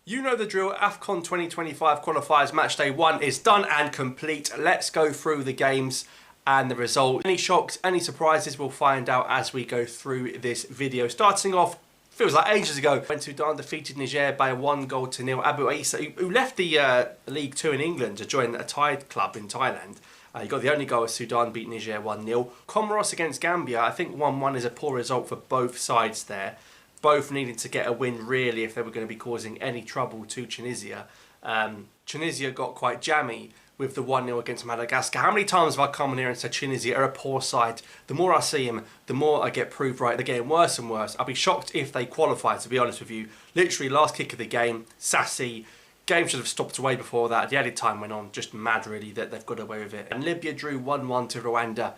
You know the drill. AFCON 2025 qualifiers match day 1 is done and complete. Let's go through the games and the results. Any shocks, any surprises, we'll find out as we go through this video. Starting off, feels like ages ago, when Sudan defeated Niger by 1-0. Abu Isa, who left the League 2 in England to join a Tide club in Thailand. He got the only goal as Sudan beat Niger 1-0. Comoros against Gambia, I think 1-1 is a poor result for both sides there. Both needed to get a win really if they were going to be causing any trouble to Tunisia. Tunisia got quite jammy with the 1-0 against Madagascar. How many times have I come in here and said Tunisia are a poor side? The more I see them, the more I get proved right. They're getting worse and worse. I'll be shocked if they qualify, to be honest with you. Literally last kick of the game, Sassy. Game should have stopped away before that. The added time went on. Just mad really that they've got away with it. And Libya drew 1-1 to Rwanda.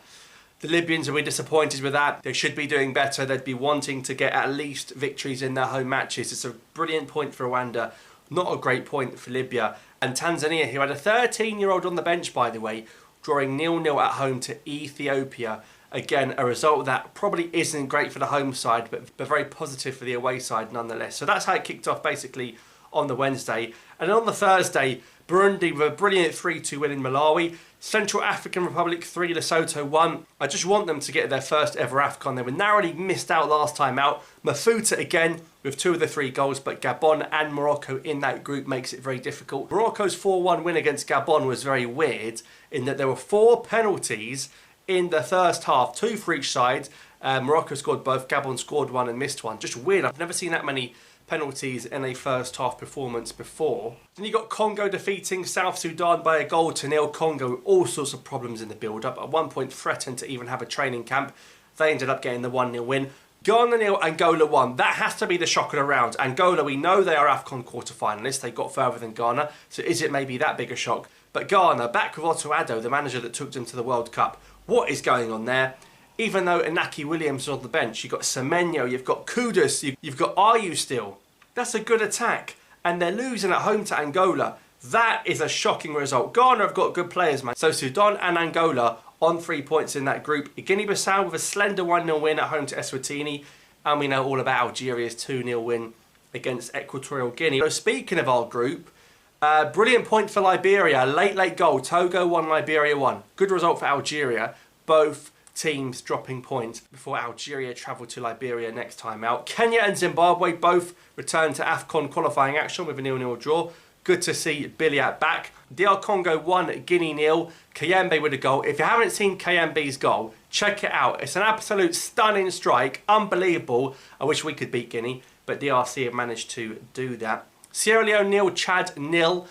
The Libyans will be disappointed with that. They should be doing better. They'd be wanting to get at least victories in their home matches. It's a brilliant point for Rwanda. Not a great point for Libya. And Tanzania, who had a 13-year-old on the bench, by the way, drawing 0-0 at home to Ethiopia. Again, a result that probably isn't great for the home side, but very positive for the away side nonetheless. So that's how it kicked off basically on the Wednesday. And on the Thursday, Burundi with a brilliant 3-2 win in Malawi. Central African Republic 3, Lesotho 1. I just want them to get their first ever AFCON. They were narrowly missed out last time out. Mafuta again with 2 of the 3 goals, but Gabon and Morocco in that group makes it very difficult. Morocco's 4-1 win against Gabon was very weird in that there were 4 penalties in the first half, 2 for each side. Morocco scored both, Gabon scored 1 and missed 1. Just weird. I've never seen that many penalties in a first half performance before. Then you got Congo defeating South Sudan by 1-0. Congo with all sorts of problems in the build-up. At one point threatened to even have a training camp. They ended up getting the 1-0 win. Ghana 0, Angola 1. That has to be the shock of the round. Angola, we know they are AFCON quarter-finalists. They got further than Ghana. So is it maybe that big a shock? But Ghana, back with Otto Addo, the manager that took them to the World Cup. What is going on there? Even though Inaki Williams is on the bench, you've got Semenyo, you've got Kudus, you've got Ayew still. That's a good attack. And they're losing at home to Angola. That is a shocking result. Ghana have got good players, man. So Sudan and Angola on 3 points in that group. Guinea-Bissau with a slender 1-0 win at home to Eswatini. And we know all about Algeria's 2-0 win against Equatorial Guinea. So speaking of our group, brilliant point for Liberia. Late goal. Togo 1, Liberia 1. Good result for Algeria. Both teams dropping points before Algeria travel to Liberia next time out. Kenya and Zimbabwe both return to AFCON qualifying action with a 0-0 draw. Good to see Biliat back. DR Congo 1, Guinea 0. Kayembe with a goal. If you haven't seen Kayembe's goal, check it out. It's an absolute stunning strike. Unbelievable. I wish we could beat Guinea, but DRC have managed to do that. Sierra Leone 0, Chad 0.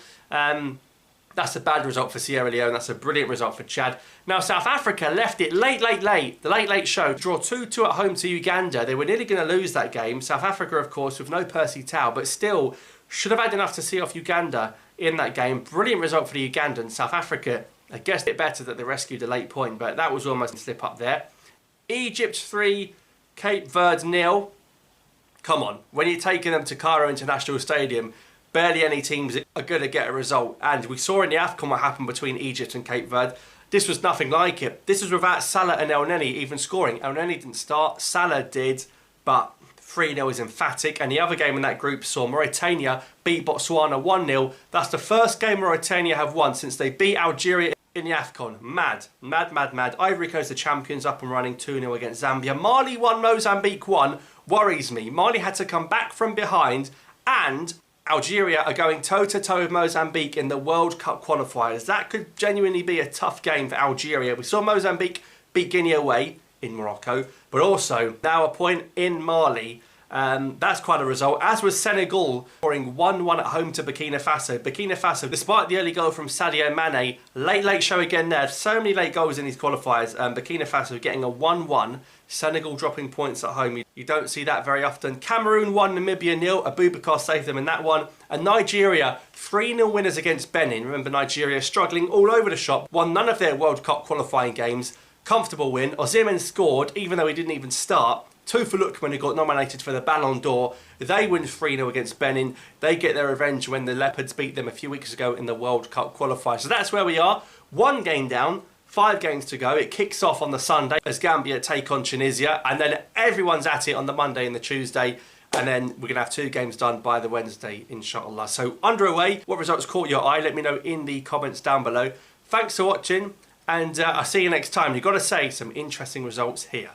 That's a bad result for Sierra Leone. That's a brilliant result for Chad. Now, South Africa left it late. The late show. Draw 2-2 at home to Uganda. They were nearly going to lose that game. South Africa, of course, with no Percy Tau, but still should have had enough to see off Uganda in that game. Brilliant result for the Ugandans. South Africa, I guess it better that they rescued a late point, but that was almost a slip up there. Egypt 3, Cape Verde 0. Come on, when you're taking them to Cairo International Stadium, barely any teams are going to get a result. And we saw in the AFCON what happened between Egypt and Cape Verde. This was nothing like it. This was without Salah and El Neni even scoring. El Neni didn't start, Salah did, but 3-0 is emphatic. And the other game in that group saw Mauritania beat Botswana 1-0. That's the first game Mauritania have won since they beat Algeria in the AFCON. Mad. Ivory Coast, the champions, up and running 2-0 against Zambia. Mali 1, Mozambique 1. Worries me. Mali had to come back from behind, and Algeria are going toe-to-toe with Mozambique in the World Cup qualifiers. That could genuinely be a tough game for Algeria. We saw Mozambique beat Guinea away in Morocco, but also now a point in Mali. That's quite a result, as was Senegal scoring 1-1 at home to Burkina Faso. Burkina Faso, despite the early goal from Sadio Mane, late show again there. So many late goals in these qualifiers. Burkina Faso getting a 1-1. Senegal dropping points at home. You don't see that very often. Cameroon 1, Namibia 0. Abubakar saved them in that one. And Nigeria 3-0 winners against Benin. Remember, Nigeria struggling all over the shop. Won none of their World Cup qualifying games. Comfortable win. Osimhen scored, even though he didn't even start. 2 for Lookman, who got nominated for the Ballon d'Or. They win 3-0 against Benin. They get their revenge when the Leopards beat them a few weeks ago in the World Cup qualifier. So that's where we are. 1 game down. 5 games to go. It kicks off on the Sunday as Gambia take on Tunisia, and then everyone's at it on the Monday and the Tuesday. and then we're going to have 2 games done by the Wednesday, inshallah. So underway, what results caught your eye? Let me know in the comments down below. Thanks for watching, and I'll see you next time. You've got to say some interesting results here.